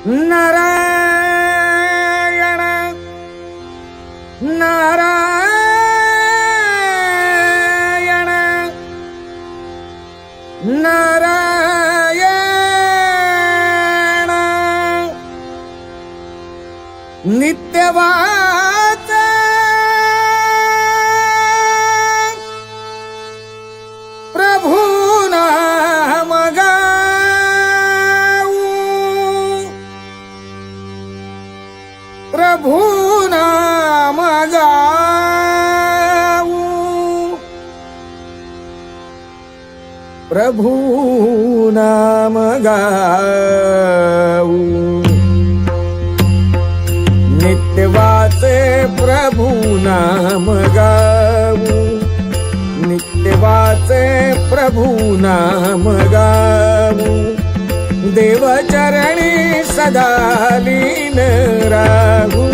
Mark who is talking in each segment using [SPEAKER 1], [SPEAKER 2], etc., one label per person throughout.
[SPEAKER 1] नारायण नारायण नारायण नित्यवाच प्रभु नाम गाऊ प्रभु नाम गाऊ प्रभु नाम गाऊ नित्य वाचे प्रभु नाम गाऊ नित्य वाचे प्रभु नाम गाऊ देवचरणी सदा लीन राहू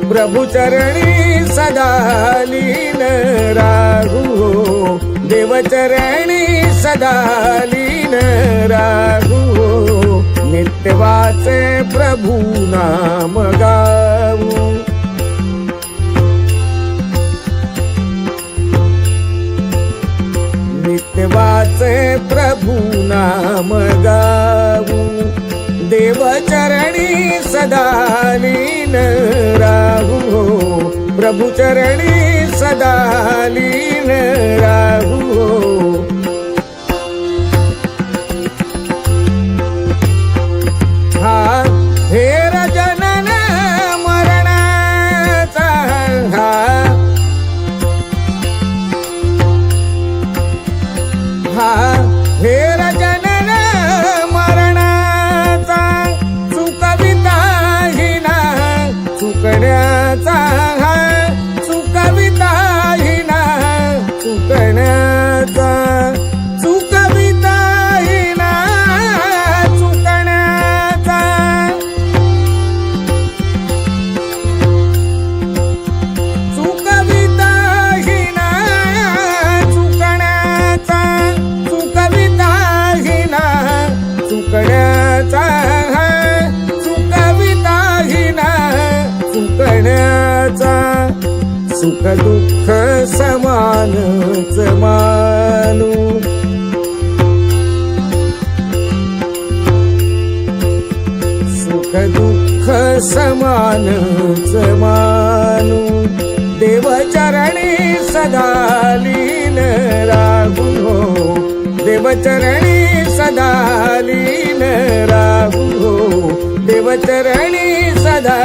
[SPEAKER 1] प्रभु चरणी सदा लीन राहू देवचरणी सदा लीन राहू नित्य वाचे प्रभु नाम गाऊ नित्य वाचे प्रभु नाम गाऊ देवचरणी सदा लीन राहू प्रभु चरणी सदा लीन राहू हा हेर जनन मरणाचा हा हेर जनन मरणाचा चुकविताहीना चुकण्याचा चुकविताहीना चुकण्याचा चुकविताहीना चुकण्याचा चुकविताहीना चुकण्याचा चुकविताहीना चुकण्याचा चुकविताहीना चुकण्याचा सुख दुःख समानच मानू सुख दुःख समानच मानू देवचरणी सदा लीन राहू देवचरणी सदा लीन राहू देवचरणी सदा